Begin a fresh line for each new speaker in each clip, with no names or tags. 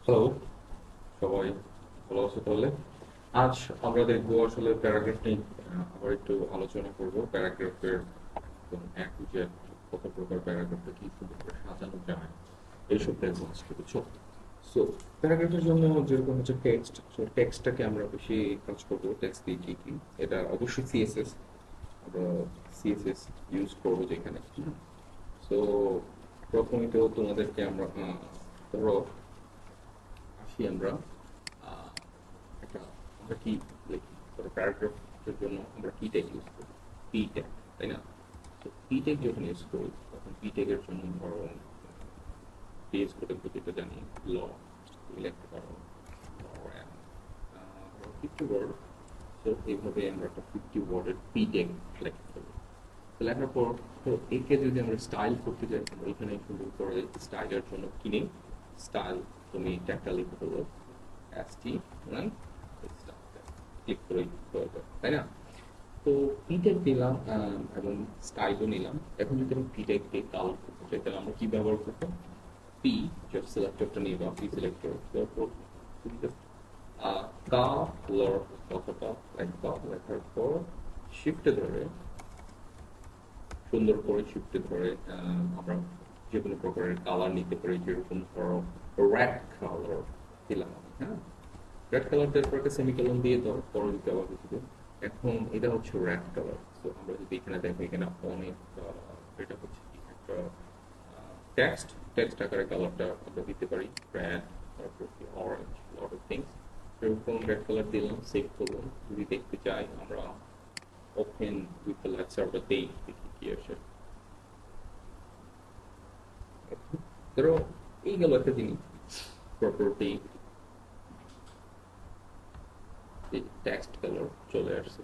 Hello, সবাই ভালো আছো তাহলে? আজ আমরা দেখবো আসলে প্যারাগ্রাফ নিয়ে আবার একটু আলোচনা করব। প্যারাগ্রাফের একদম এক টু জেড কত প্রকার প্যারাগ্রাফটা কি সুন্দর করে সাজানো যায় এইসব দেখবো আজকে, বুঝছো? সো প্যারাগ্রাফের জন্য যেরকম হচ্ছে টেক্সট, সো টেক্সটটাকে আমরা বেশি কাজ করবো। টেক্সট দিয়ে কি কি, এটা অবশ্যই সিএসএস, আমরা সিএসএস ইউজ করবো যেখানে। সো প্রথমে তো তোমাদেরকে আমরা ধরো আসি আমরা আহ, একটা আমরা কি লিখি, ধরো প্যারাগ্রাফের জন্য আমরা কি ট্যাগ ইউজ করি? পি ট্যাগ, তাই না? তো পি ট্যাগ যখন ইউজ করি তখন পি ট্যাগের জন্য ধরো পেজ কোডের প্রতিটা জানি ল, তুমি লিখতে পারো ল 50 ওয়ার্ড। তো এইভাবে আমরা একটা 50 ওয়ার্ডের পি ট্যাগ লিখতে পারি। তো লেখার পর তো একে যদি আমরা স্টাইল করতে যাই, আমরা এখানে সুন্দর করে স্টাইলের জন্য কিনে স্টাইল তুমি ট্যাগটা লিখে দেবো এসটি, রাইট? ক্লিক করে হয়ে যাবে, তাই না? তো পিটেক দিলাম এবং স্টাইলও নিলাম। এখন যদি আমি পিটেক দিয়ে কালার করতে চাই তাহলে আমরা কি ব্যবহার করবো? পি জাস্ট সিলেক্টরটা নিয়ে বা পি সিলেক্টর তারপর তুমি জাস্ট কালার কথাটা লিখবা, লেখার পর শিফটে ধরে সুন্দর করে শিফটে ধরে আমরা যে কোনো প্রকারের কালার নিতে পারি, যেরকম ধরো রেড কালার দিলাম আমি, হ্যাঁ? রেড কালার দেওয়ার পর একটা সেমিকোলন দিয়ে দাও, পরবর্তীতে আবার কিছু। এখন এটা হচ্ছে রেড কালার। তো আমরা যদি এখানে দেখো, এখানে অনেক এটা হচ্ছে কি একটা টেক্সট, টেক্সট আকারে কালারটা আমরা দিতে পারি রেড, তারপর কি অরেঞ্জ, লট অফ থিংস। এরকম রেড কালার দিলাম, সেভ করলাম। যদি দেখতে চাই আমরা open with the left server দেই, দেখি কি আসে। ধরো এই গেল একটা জিনিস, প্রপার্টি টেক্সট কালার চলে আসছে।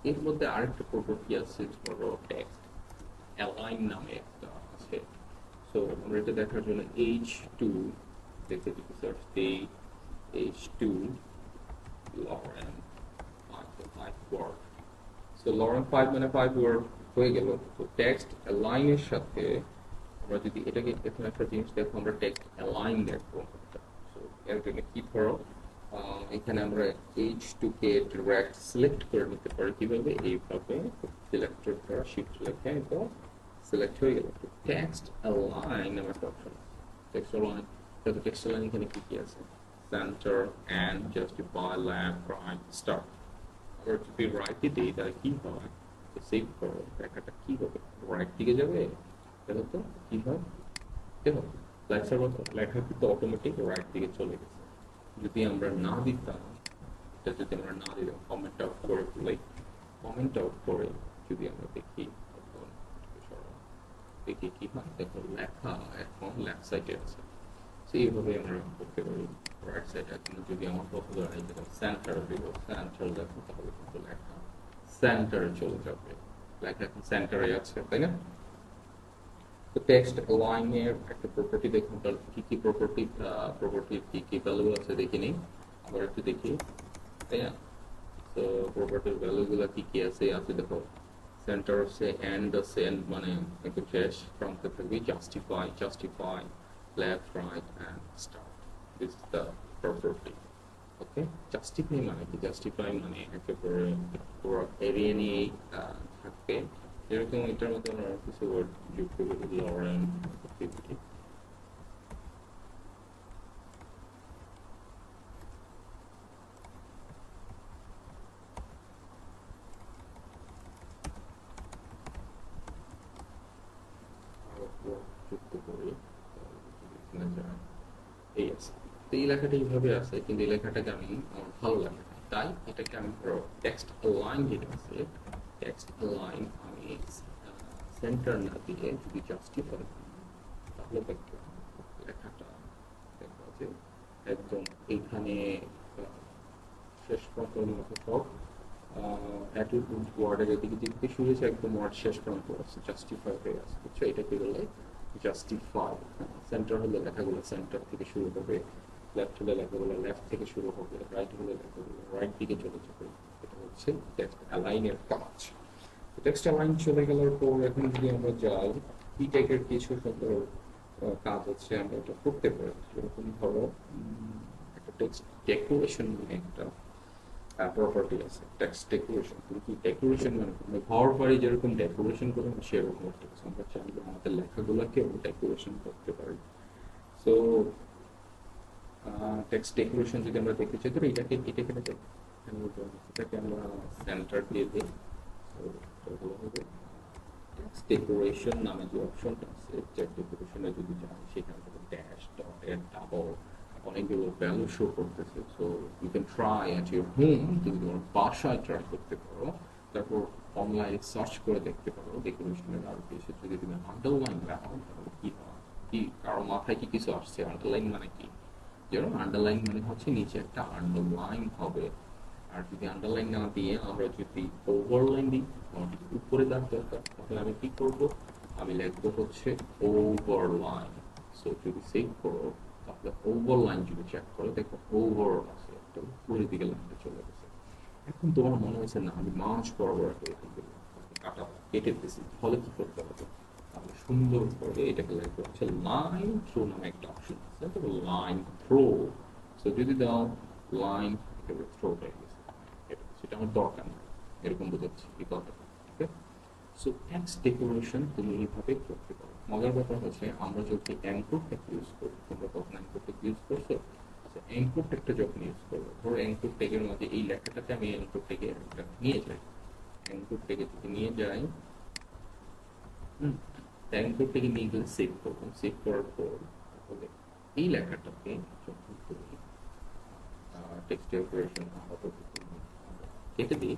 এর মধ্যে আরেকটা প্রপার্টি আছে, ধরো টেক্সট অ্যালাইন নামে একটা আছে। সো আমরা এটা দেখার জন্য H2 দেখে যদি সার্চ দিই, H2 Lauren 5 word. So Lauren 5 মানে 5 ওয়ার্ড হয়ে গেল। তো টেক্সট অ্যালাইনের সাথে আমরা যদি এটাকে, এখন একটা জিনিস দেখো, আমরা টেক্সট অ্যালাইন দেখবো। সো এর জন্য কি, ধরো এখানে আমরা H2 কে ডিরেক্ট সিলেক্ট করে নিতে পারি। কিভাবে? এইভাবে সিলেক্টর দ্বারা শিফট লেখে তো সিলেক্ট হয়ে গেল। তো টেক্সট অ্যালাইন নামে একটা অপশন আছে। টেক্সট অ্যালাইন, তো টেক্সট অ্যালাইন এখানে কি কি আছে? Centre and justify, left, right, start. আবার যদি রাইটে দিই তাহলে কি হয়? তো সেভ করো, লেখাটা কি হবে? রাইট দিকে যাবে। দেখো তো কি হয়, দেখো লেখার মতো লেখা কিন্তু অটোমেটিক রাইট দিকে চলে গেছে। যদি আমরা না দিতাম, এটা যদি আমরা না দিতাম, কমেন্ট আউট করে ফেলাই, কমেন্ট আউট করে যদি আমরা দেখি, তখন দেখি কি হয়, দেখো লেখা এখন লেফট সাইডে আছে। সেইভাবে আমরা করতে পারি। রাইট সাইডে এখন যদি আমার পছন্দ হয়, যেমন সেন্টার দিব, সেন্টার লেখো, তাহলে কিন্তু লেখা সেন্টারে চলে যাবে। লেখা এখন সেন্টারে আছে, তাই না? তো টেক্সট অ্যালাইনের একটা প্রপার্টি দেখুন, তার কি কি প্রপার্টির কি কি ভ্যালু আছে দেখে নিই। আবার একটু দেখি, তাই না? তো প্রপার্টির ভ্যালুগুলো কি কি আছে আছে দেখো। সেন্টার আছে, এন্ড আছে, এন্ড মানে একদম শেষ। ফ্রন্টে থাকবে justify, justify left, right and start. This is the property. Okay, justify মানে কি? জাস্টিফাই মানে একেবারে পুরো এরিয়া নিয়েই থাকবে। যেরকম এটার মধ্যে আমরা কিছু ওয়ার্ড যোগ করবো, লরেন অ্যাক্টিভিটি। যুক্ত করি, এখানে যায় এই আছে। তো এই লেখাটা এইভাবে আছে, কিন্তু এই লেখাটাকে আমি আমার ভালো লাগে না, তাই এটাকে আমি ধরো টেক্সট লাইন যেটা আছে, টেক্সট লাইন আমি সেন্টার না দিয়ে যদি জাস্টিফাই তাহলে দেখবো লেখাটা, দেখবো যে একদম এইখানে শেষ প্রান্তের মতো সব অ্যাট্রিবিউট ওয়ার্ডের এদিকে যেদিকে শুরু হয়েছে একদম ওয়ার্ড শেষ প্রান্ত আছে, জাস্টিফাই হয়ে আছে, বুঝছো? এটাকে বলে জাস্টিফাই। সেন্টার হলে লেখাগুলো সেন্টার থেকে শুরু হবে, লেফট হলে লেখাগুলো লেফট থেকে শুরু হবে, রাইট হলে লেখাগুলো রাইট দিকে চলে যাবে। এটা হচ্ছে টেক্সট অ্যালাইনের কাজ। টেক্সট অ্যালাইন চলে গেলার পর এখন যদি আমরা যাই, পি ট্যাগের কিছু সুন্দর কাজ হচ্ছে আমরা এটা করতে পারি। যেরকম ধরো একটা টেক্সট ডেকোরেশন মানে একটা প্রপার্টি আছে, টেক্সট ডেকোরেশন। তুমি কি ডেকোরেশন মানে ঘর বাড়ি যেরকম ডেকোরেশন করে সেরকম একটা কিছু আমরা চাইলে আমাদের লেখাগুলোকে ডেকোরেশন করতে পারি। সো টেক্সট ডেকোরেশন যদি আমরা দেখতে চাই, তো এটাকে এটাকে আমরা সেন্টার দিয়ে দিই। টেক্সট ডেকোরেশন নামে যে অপশনটা আছে, টেক্সট ডেকোরেশনে যদি যাই সেখান থেকে ড্যাশ ডট এর ডাবল অনেকগুলো ভ্যালু শো করতেছে। So you can try at your home, তুমি তোমার বাসায় ট্রাই করতে পারো, তারপর অনলাইনে সার্চ করে দেখতে পারো ডেকোরেশনের আর এসে যদি তুমি আন্ডারলাইন রাখো তাহলে কি হয়, কি কারো মাথায় কি কিছু আসছে আন্ডারলাইন মানে কি? যেমন আন্ডারলাইন মানে হচ্ছে নিচে একটা আন্ডারলাইন হবে। আর যদি আন্ডারলাইন না দিয়ে আমরা যদি ওভারলাইন দিই, আমার যদি উপরে দেওয়ার দরকার, তাহলে আমি কি করব? আমি লিখবো হচ্ছে ওভারলাইন। সো যদি সেভ করো তাহলে ওভারলাইন যদি চেক করো দেখো ওভার আছে, একটা উপরের দিকে লাইনটা চলে গেছে। এখন তোমার মনে হয়েছে না আমি মাঝ বরাবর কাটা কেটে দিয়েছি, তাহলে কি করতে হবে? তাহলে সুন্দর করে এটাকে লিখবো হচ্ছে লাইন থ্রো নামে একটা অপশন আছে, তো লাইন থ্রো। সো যদি দাও লাইন থ্রো হয়ে গেছে, সেটা আমার দরকার নেই, এরকম বোঝাচ্ছি এই কথাটা। ওকে, সো টেক্সট ডেকোরেশন তুমি এইভাবে করতে পারো। মজার ব্যাপার হচ্ছে আমরা যদি অ্যাঙ্কর ট্যাগ ইউজ করি, তোমরা কখন অ্যাঙ্কর ট্যাগ ইউজ করছো? অ্যাঙ্কর ট্যাগটা যখন ইউজ করবো, ধরো অ্যাঙ্কর ট্যাগের মধ্যে এই লেখাটাকে আমি অ্যাঙ্কর ট্যাগে একটা নিয়ে যাই, অ্যাঙ্কর ট্যাগে যদি নিয়ে যাই, অ্যাঙ্কর ট্যাগে নিয়ে গেলে সেভ করবো, সেভ করার পর তাহলে এই লেখাটাকে যখন তুমি টেক্সট ডেকোরেশন কেটে দিই,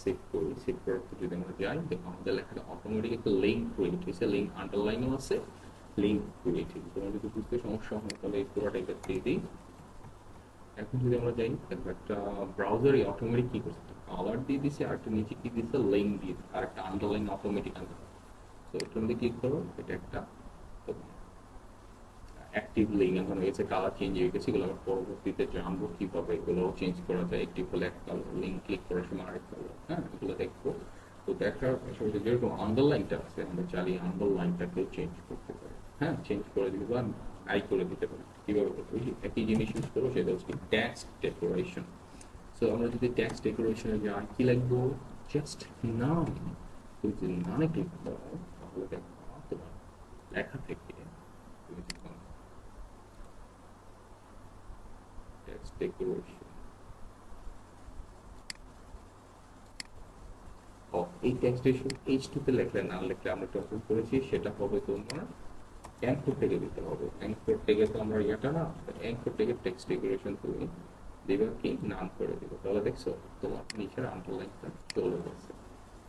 সেভ করি, সেভ করার পর যদি আমরা যাই দেখো আমাদের লেখাটা অটোমেটিক একটা লিঙ্ক ক্রিয়েট হয়েছে, লিঙ্ক আন্ডারলাইনও আছে, লিঙ্ক ক্রিয়েট হয়েছে। তোমার যদি বুঝতে সমস্যা হয় তাহলে এই পুরোটা এটা দিয়ে দিই। এখন যদি আমরা যাই দেখো একটা ব্রাউজারে অটোমেটিক কি করছে, কালার দিয়ে দিছে আর একটা নিচে কি দিচ্ছে লিঙ্ক দিয়ে দিচ্ছে আর একটা আন্ডারলাইন অটোমেটিক আনবে। তো এটার মধ্যে ক্লিক করো, এটা একটা অ্যাক্টিভ লিঙ্ক এখন হয়েছে, কালার চেঞ্জ হয়ে গেছে। এগুলো আমরা পরবর্তীতে জানবো কিভাবে এগুলো চেঞ্জ করা যায়। অ্যাক্টিভ হলে এক কালার, লিঙ্ক ক্লিক করার সময় আরেক কালার, হ্যাঁ এগুলো দেখবো। তো দেখার পাশাপাশি যেরকম আন্ডারলাইনটা আছে আমরা চালিয়ে আন্ডারলাইনটাকে চেঞ্জ করতে পারি, হ্যাঁ চেঞ্জ করে দিতে বা আই করে দিতে পারি। কীভাবে করতে পারি? একই জিনিস ইউজ করবো, সেটা হচ্ছে টেক্সট ডেকোরেশন। সো আমরা যদি টেক্সট ডেকোরেশনে যাই কি লিখবো? জাস্ট নাম। তুমি যদি নামে ক্লিক করো তাহলে দেখো তোমার লেখা থেকে তুমি যখন টেক্সট ডেকোরেশন এই টেক্সট H2 তে লিখলে না লিখলে আমরা টপিক করেছি সেটা হবে তোমার অ্যাঙ্কর ট্যাগে দিতে হবে। অ্যাঙ্কর ট্যাগে তো আমরা এটা না, অ্যাঙ্কর ট্যাগে টেক্সট ডেকোরেশন তুমি দেবে কি নাম করে দেবে, তাহলে দেখছো তোমার নিচের আন্ডারলাইনটা চলে গেছে।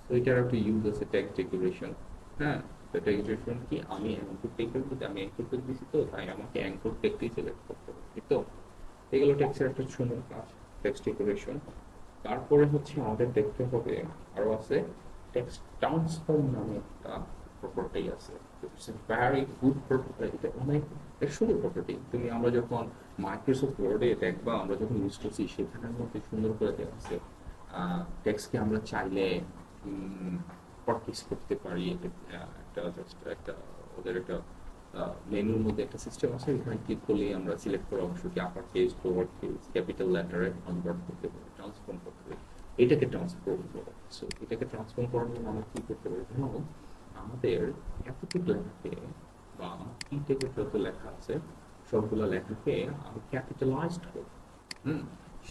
তো এটার একটা ইউজ আছে টেক্সট ডেকোরেশন, হ্যাঁ। তো টেক্সট ডেকোরেশন কি আমি অ্যাঙ্কর ট্যাগের মধ্যে আমি অ্যাঙ্কর ট্যাগ দিছি, তো তাই আমাকে অ্যাঙ্কর ট্যাগটাই সিলেক্ট করতে হবে, ঠিক তো? এগুলো টেক্সটের একটা সুন্দর কাজ, টেক্সট ডেকোরেশন। তারপরে হচ্ছে আমাদের দেখতে হবে আরো আছে টেক্সট ট্রান্সফর্ম নামে একটা প্রপার্টি আছে। It's a very good property, এটা অনেক সুন্দর প্রপার্টি। তুমি আমরা যখন মাইক্রোসফট ওয়ার্ডে দেখবা আমরা যখন ইউজ করছি সেখানের মধ্যে সুন্দর করে দেওয়া আছে টেক্সটকে আমরা চাইলে পারচেজ করতে পারি। একটা জাস্ট একটা ওদের একটা মেনুর মধ্যে একটা সিস্টেম আছে, এখানে ক্লিক করলে আমরা সিলেক্ট করা অংশকে upper case, lower case, capital লেটারে কনভার্ট করতে পারি, ট্রান্সফর্ম করতে পারি। এটাকে ট্রান্সফর্ম করো। সো এটাকে ট্রান্সফর্ম করার জন্য আমরা কি করতে পারি? ধরো আমাদের এতটুকু লেখাকে বা কি থেকে যত লেখা আছে সবগুলো লেখাকে আমি ক্যাপিটালাইজড করব।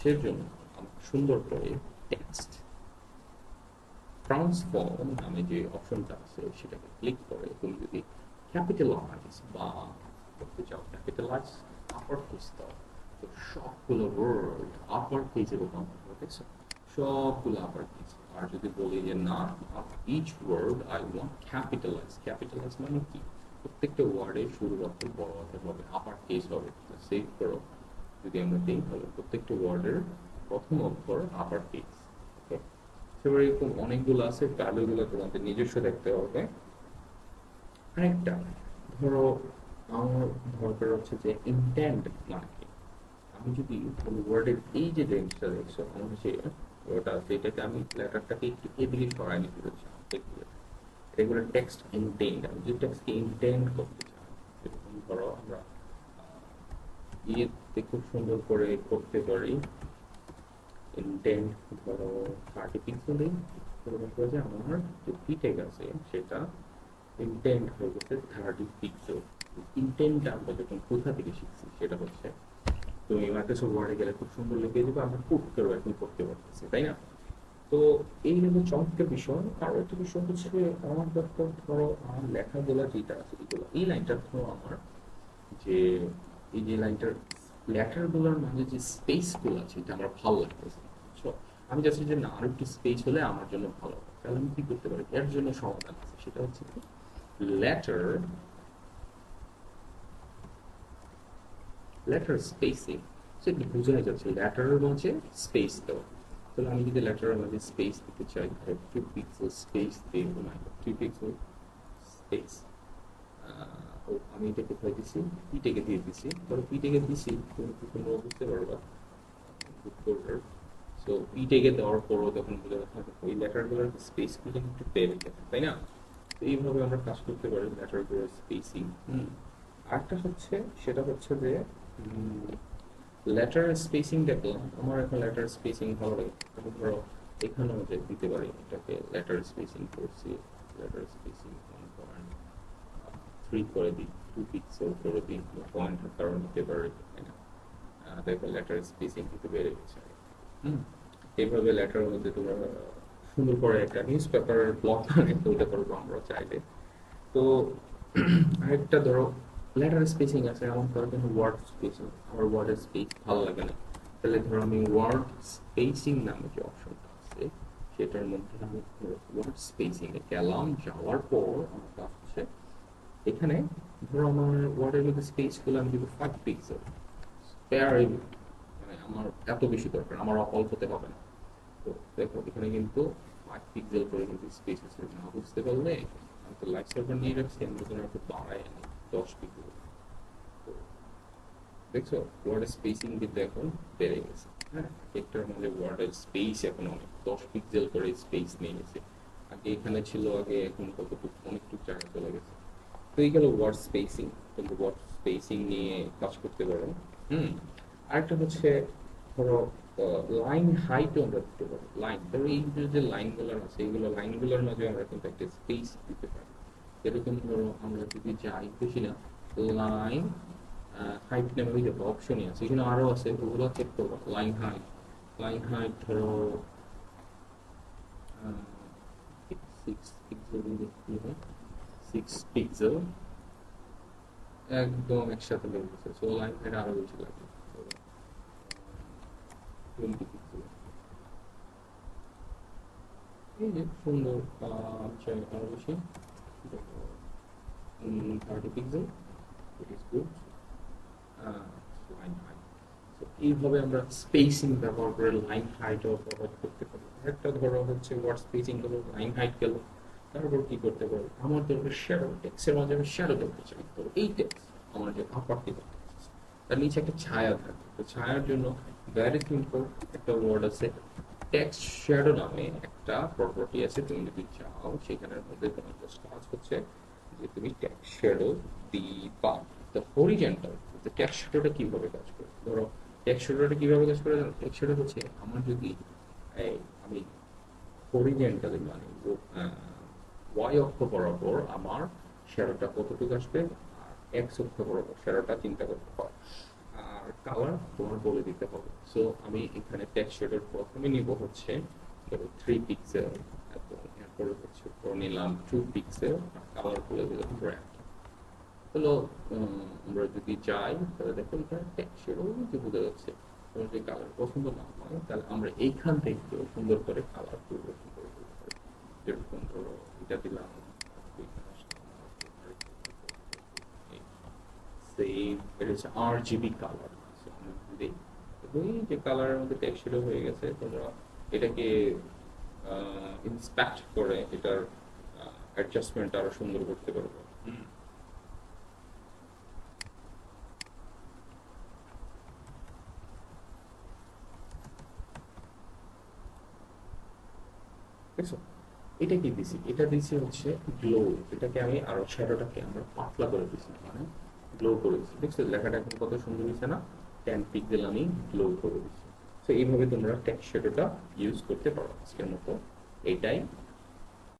সেজন্য আমরা সুন্দর করে টেক্সট ট্রান্সফর্ম নামে যে অপশনটা আছে সেটাকে ক্লিক করে তুমি যদি ক্যাপিটালাইজ বা করতে চাও, ক্যাপিটালাইজ আপার কেস দাও, তো সবগুলো ওয়ার্ড আপার কেসে রূপান্তর হবে, দেখছো সবগুলো আপার কেস। আর যদি বলি যে না each word I want capitalise, capitalise মানে কি প্রত্যেকটা ওয়ার্ডে শুরুর অক্ষর বড় অক্ষর হবে, আপার কেস হবে। সেভ করো, যদি আমরা দিই তাহলে প্রত্যেকটা ওয়ার্ডের প্রথম অক্ষর আপার কেস। ওকে, সেবার এরকম অনেকগুলো আছে, ভ্যালুগুলো তোমাদের নিজস্ব দেখতে হবে। আরেকটা ধরো আমার দরকার হচ্ছে যে ইন্টেন্ট মানে কি। আমি যদি কোনো ওয়ার্ডের এই যে রেঞ্জটা দেখছো আমার যে ওটা আছে এটাকে আমি লেটারটাকে একটু এদিকে সরাই নিতে চাচ্ছি, এগুলো টেক্সট ইন্টেন্ট, আমি যে টেক্সটকে ইন্টেন্ট করতে চাই ধরো আমরা ইয়েতে খুব সুন্দর করে করতে পারি ইন্টেন্ট ধরো 30 পিক্সেলে এরকম করে যে আমার যে পিটেক আছে সেটা ইন্টেন্ট হয়ে গেছে 30 পিক্সেল। ইন্টেন্টটা আমরা যখন কোথা থেকে শিখছি সেটা হচ্ছে তুমি মাইক্রোসফট ওয়ার্ডে গেলে খুব সুন্দর লিখে দেবে, আমরা খুব করে এখন করতে পারতেছি, তাই না? তো এই হলো চমৎকার বিষয়। আর একটা বিষয় হচ্ছে আমার ব্যাপার ধরো আমার লেখাগুলো যেটা আছে এগুলো এই লাইনটা ধরো আমার যে এই যে লাইনটার লেটার গুলোর মাঝে যে স্পেস গুলো আছে এটা আমার ভালো লাগতেছে। So, আমি চাচ্ছি যে না আর একটু স্পেস হলে আমার জন্য ভালো হবে। তাহলে আমি কি করতে পারি, এর জন্য সমাধান আছে, সেটা হচ্ছে লেটার লেটার স্পেসিং। সেটা বোঝাই যাচ্ছে লেটারের মাঝে স্পেস দেওয়া। তাহলে আমি যদি লেটারের মাঝে স্পেস দিতে চাই 2 পিক্সেল স্পেস দিয়ে 2 পিক্সেল স্পেস, ও আমি এটা কোথায় দিছি, পিটেকে দিয়ে দিছি। ধরো পিটেকে দিছি, তুমি কি তোমরা বুঝতে পারবা সো পিটেকে দেওয়ার পরও তখন বোঝা যাচ্ছে ওই লেটারগুলোর স্পেসগুলো একটু বেড়ে গেছে, তাই না? তো এইভাবে আমরা কাজ করতে পারি লেটারগুলোর স্পেসিং। আরেকটা হচ্ছে সেটা হচ্ছে যে লেটার স্পেসিং দেখলাম আমার এখন লেটার স্পেসিং ভালো লাগে। তখন ধরো এখানেও যে দিতে পারি এটাকে লেটার স্পেসিং করছি, লেটার স্পেসিং 1.3 করে দিই, 2 পিক্সেল করে দিই, পয়েন্টের কারণ দিতে পারি, তাই না? দেখো লেটার স্পেসিং কিন্তু বেড়ে গেছে। এইভাবে লেটার মধ্যে তোমরা সুন্দর করে একটা নিউজ পেপারের ব্লক বানিয়ে তুলতে পারবো আমরা চাইলে। তো আরেকটা ধরো লেটার স্পেসিং আছে, এমন ধরো কিন্তু ওয়ার্ড স্পেসিং আমার ওয়ার্ডের স্পেস ভালো লাগে না, তাহলে ধরো আমি ওয়ার্ড স্পেসিং নামে যে অপশনটা আছে সেটার মধ্যে আমি ওয়ার্ড স্পেসিং এ গেলাম, যাওয়ার পর আমার কাজ হচ্ছে এখানে ধরো আমার ওয়ার্ডের মধ্যে স্পেস গুলো আমি দিব 5 পিক্সেল স্পেয়ার, মানে আমার এত বেশি দরকার, আমার অল্পতে হবে না। তো দেখো এখানে কিন্তু 5 পিক্সেল করে কিন্তু স্পেস আছে, না বুঝতে পারলে আমি তো লাইভ সার্ভার নিয়ে রাখছি, আমি যদি একটু বাড়াই আনি 10 পিক্সেল। তো দেখছো ওয়ার্ডের স্পেসিং কিন্তু এখন বেড়ে গেছে। হ্যাঁ, একটার মধ্যে ওয়ার্ডের স্পেস এখন অনেক 10 পিক্সেল করে স্পেস নিয়ে গেছে। আগে এখানে ছিল, আগে এখন কতটুকু অনেকটুকু জায়গা চলে গেছে। তো এই গেল ওয়ার্ড স্পেসিং, কিন্তু ওয়ার্ড স্পেসিং নিয়ে কাজ করতে পারো। আরেকটা হচ্ছে ধরো লাইন হাইটও আমরা দিতে পারি। লাইন ধরো এই যে লাইনগুলো আছে এইগুলো লাইনগুলোর মাঝে আমরা কিন্তু একটা স্পেস দিতে পারি। এরকম ধরো আমরা যদি যাই বেশি না লাইন হাইট নামে ওই দেখো অপশনই আছে, এখানে আরো আছে, ওগুলো চেক করবো। লাইন হাইট ধরো 6 পিক্সেল একদম একসাথে লেগে গেছে। সো লাইন হাইট আরো বেশি লাগবে, 20 পিক্সেল। এই যে সুন্দর চাই আরো বেশি 30 pixel, it is good. Line height এইভাবে আমরা স্পেসিং ব্যবহার করে লাইন হাইটও প্রভাব করতে পারি। একটা ধরো হচ্ছে ওয়ার্ড স্পেসিং হলো, লাইন হাইট গেল, তারপর কি করতে পারি, আমার দরকার শ্যাডো, টেক্সটের মাঝে আমি শ্যাডো দেখতে চাই। তো এই টেক্সট আমার যে আপারটি তার নিচে একটা ছায়া থাকে, তো ছায়ার জন্য ভেরি সিম্পল একটা ওয়ার্ড আছে টেক্সট শ্যাডো নামে একটা প্রপার্টি আছে। তুমি যদি চাও সেখানের মধ্যে তোমার জাস্ট কাজ হচ্ছে যে তুমি টেক্সট শ্যাডো দিবা। দ্য হরিজন্টাল টেক্সট শ্যাডোটা কিভাবে কাজ করে, ধরো টেক্সট শ্যাডোটা কিভাবে কাজ করে, টেক্সট শ্যাডো হচ্ছে আমার যদি আমি হরিজন্টালি মানে ওয়াই অক্ষ বরাবর আমার শ্যাডোটা কতটুকু আসবে আর এক্স অক্ষ বরাবর শ্যাডোটা চিন্তা করতে হয়, আর কালার তোমার বলে দিতে হবে। সো আমি এখানে টেক্সট শ্যাডোর প্রথমে নিব হচ্ছে 3 পিক্সেল এবং এরপরে হচ্ছে নিলাম 2 পিক্সেল আর কালার বলে দিলাম রেড। হলো আমরা যদি যাই তাহলে দেখো এখানে টেক্সট শ্যাডো যে বোঝা যাচ্ছে। তোমার যদি কালার পছন্দ না হয় তাহলে আমরা এইখান থেকে সুন্দর করে কালার পরিবর্তন করে দিতে পারি। যেরকম ধরো এটা দিলাম সেভ, এটা হচ্ছে RGB কালার। এই যে কালারের মধ্যে টেক্সট শ্যাডো হয়ে গেছে, তোমরা এটাকে ইন্সপেক্ট করে এটার অ্যাডজাস্টমেন্ট আরো সুন্দর করতে পারবো। দেখছো এটা কি দিছি, এটা দিছি হচ্ছে গ্লো, এটাকে আমি আরো শ্যাডোটাকে আমরা পাতলা করে দিছি, মানে গ্লো করে দিচ্ছি, দেখছো লেখাটা এখন কত সুন্দর হয়েছে না? 10 পিক্সেল আমি গ্লো করে দিচ্ছি। তো এইভাবে তোমরা টেক্সট শ্যাডোটা ইউজ করতে পারো। আজকের মতো এটাই।